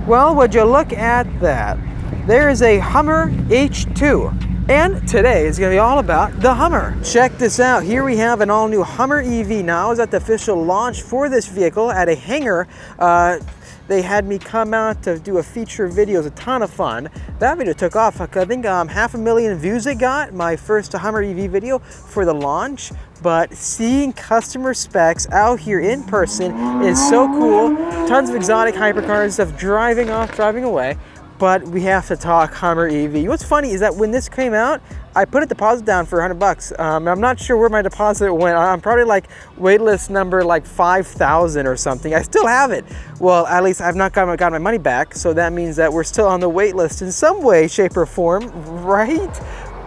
Well, would you look at that? There is a Hummer H2, and today is going to be all about the Hummer. Check this out. Here we have an all-new Hummer EV. Now, I was at the official launch for this vehicle at a hangar. They had me come out to do a feature video. It was a ton of fun. That video took off. I think 500,000 views it got, my first Hummer EV video for the launch. But seeing customer specs out here in person is so cool. Tons of exotic hypercars, stuff driving off, driving away. But we have to talk Hummer EV. What's funny is that when this came out, I put a deposit down for $100. I'm not sure where my deposit went. I'm probably like waitlist number like 5,000 or something. I still have it. Well, at least I've not got my money back. So that means that we're still on the wait list in some way, shape or form, right?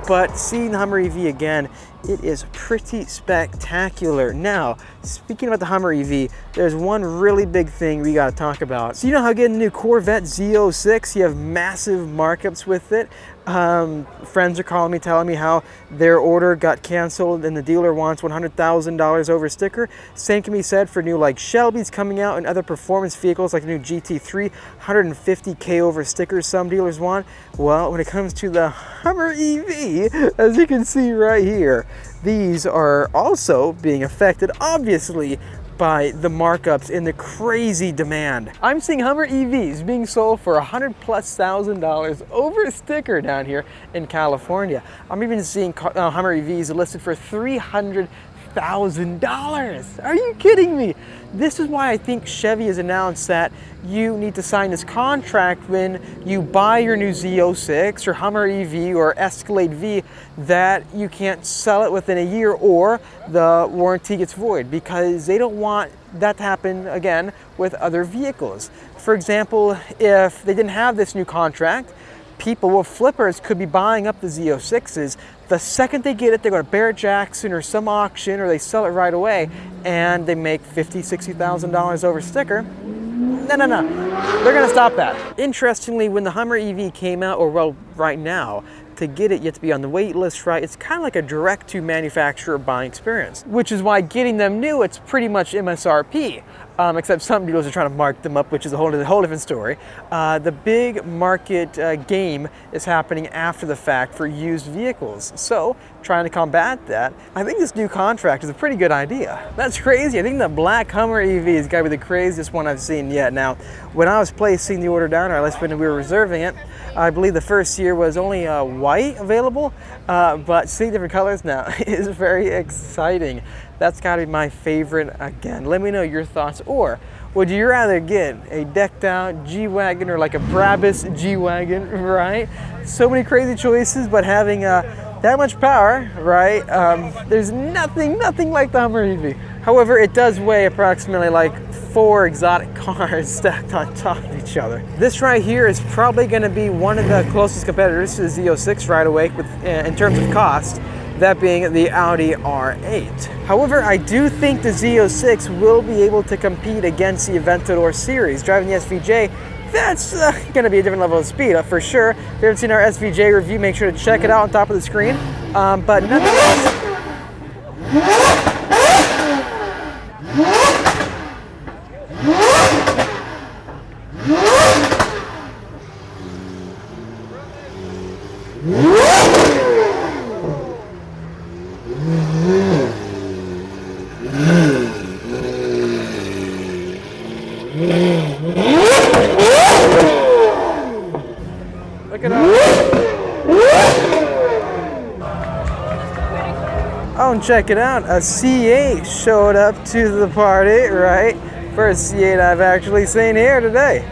But seeing the Hummer EV again, it is pretty spectacular. Now, speaking about the Hummer EV, there's one really big thing we gotta talk about. So you know how getting the new Corvette Z06, you have massive markups with it. Friends are calling me, telling me how their order got canceled and the dealer wants $100,000 over sticker. Same can be said for new like Shelby's coming out and other performance vehicles like the new GT3, 150K over stickers some dealers want. Well, when it comes to the Hummer EV, as you can see right here, these are also being affected, obviously, by the markups and the crazy demand. I'm seeing Hummer EVs being sold for $100,000+ over a sticker down here in California. I'm even seeing Hummer EVs listed for $300,000. Are you kidding me? This is why I think Chevy has announced that you need to sign this contract when you buy your new Z06 or Hummer EV or Escalade V, that you can't sell it within a year or the warranty gets void, because they don't want that to happen again with other vehicles. For example, if they didn't have this new contract, people, well, flippers could be buying up the Z06s. The second they get it, they go to Barrett-Jackson or some auction, or they sell it right away, and they make $50,000, $60,000 over sticker. No, they're gonna stop that. Interestingly, when the Hummer EV came out, or well, right now, to get it, you have to be on the wait list, right? It's kind of like a direct to manufacturer buying experience, which is why getting them new, it's pretty much MSRP. Except some dealers are trying to mark them up, which is a whole different story. The big market game is happening after the fact for used vehicles. So, trying to combat that, I think this new contract is a pretty good idea. That's crazy. I think the black Hummer EV has got to be the craziest one I've seen yet. Now, when I was placing the order down, or at least when we were reserving it, I believe the first year was only white available, but seeing different colors now is very exciting. That's got to be my favorite again. Let me know your thoughts. Or would you rather get a decked out G-Wagon or like a Brabus G-Wagon, right? So many crazy choices, but having that much power, right? There's nothing like the Hummer EV. However, it does weigh approximately like 4 exotic cars stacked on top of each other. This right here is probably going to be one of the closest competitors to the Z06 right away in terms of cost, that being the Audi R8. However, I do think the Z06 will be able to compete against the Aventador series. Driving the SVJ, that's going to be a different level of speed for sure. If you haven't seen our SVJ review, make sure to check it out on top of the screen. But nonetheless, look it up. Oh, and check it out. A C8 showed up to the party, right? First C8 I've actually seen here today.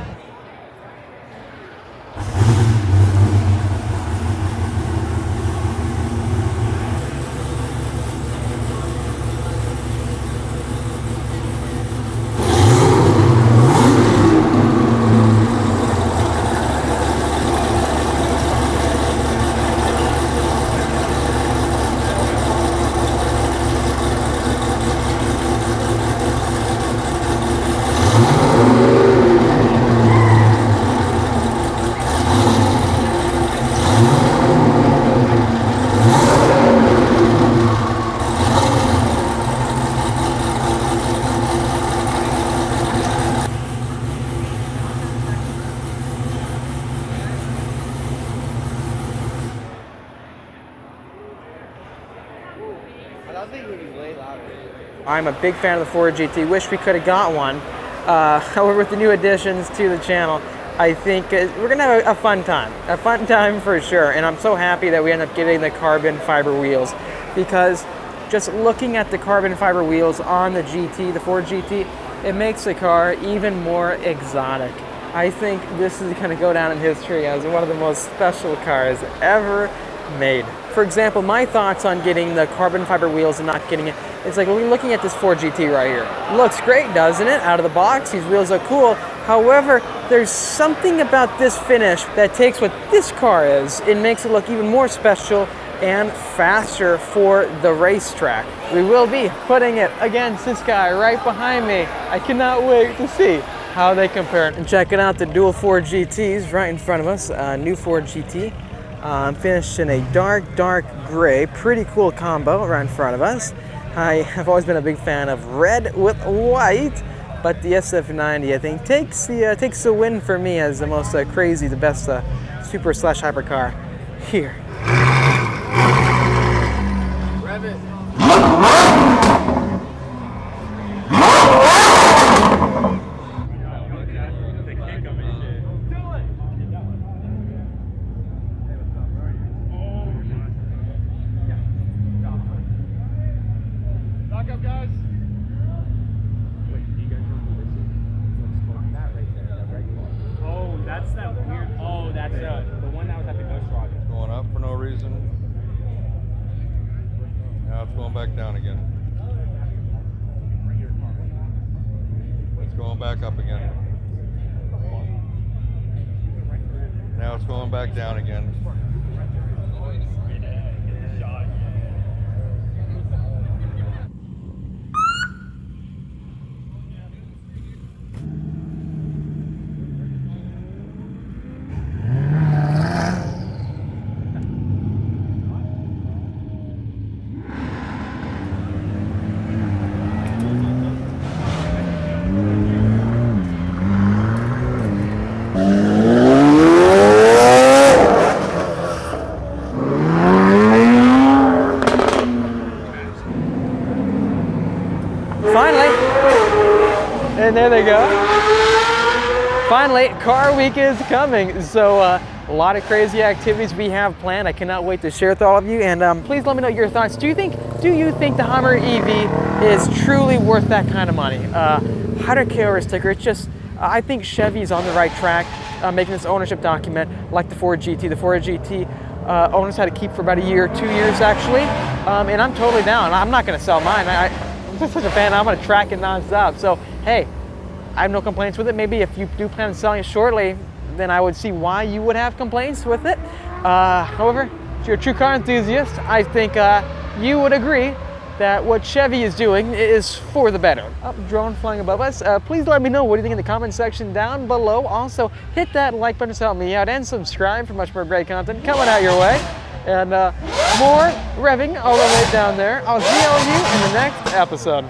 don't think it would be way louder. I'm a big fan of the Ford GT. Wish we could have got one. However, with the new additions to the channel, I think we're gonna have a fun time for sure. And I'm so happy that we end up getting the carbon fiber wheels, because just looking at the carbon fiber wheels on the GT, the Ford GT, it makes the car even more exotic. I think this is gonna go down in history as one of the most special cars ever made. For example, my thoughts on getting the carbon fiber wheels and not getting it, it's like we're looking at this Ford GT right here. Looks great, doesn't it? Out of the box, these wheels look cool. However, there's something about this finish that takes what this car is and makes it look even more special and faster for the racetrack. We will be putting it against this guy right behind me. I cannot wait to see how they compare. And checking out the dual Ford GTs right in front of us, new Ford GT. Finished in a dark gray, pretty cool combo right in front of us. I have always been a big fan of red with white, but the SF90 I think takes the win for me as the most crazy, the best super slash hypercar here. Rev it. Back down again. It's going back up again. Now it's going back down again. And there they go. Finally, car week is coming. So a lot of crazy activities we have planned. I cannot wait to share with all of you. And please let me know your thoughts. Do you think the Hummer EV is truly worth that kind of money? $100K sticker. It's just, I think Chevy's on the right track, making this ownership document like the Ford GT. The Ford GT owners had to keep for about a year, 2 years actually. And I'm totally down. I'm not going to sell mine. I'm just such a fan. I'm going to track it nonstop. So hey, I have no complaints with it. Maybe if you do plan on selling it shortly, then I would see why you would have complaints with it. However, if you're a true car enthusiast, I think you would agree that what Chevy is doing is for the better. Drone flying above us. Please let me know what you think in the comment section down below. Also, hit that like button to help me out, and subscribe for much more great content coming out your way. And more revving all the way down there. I'll see all of you in the next episode.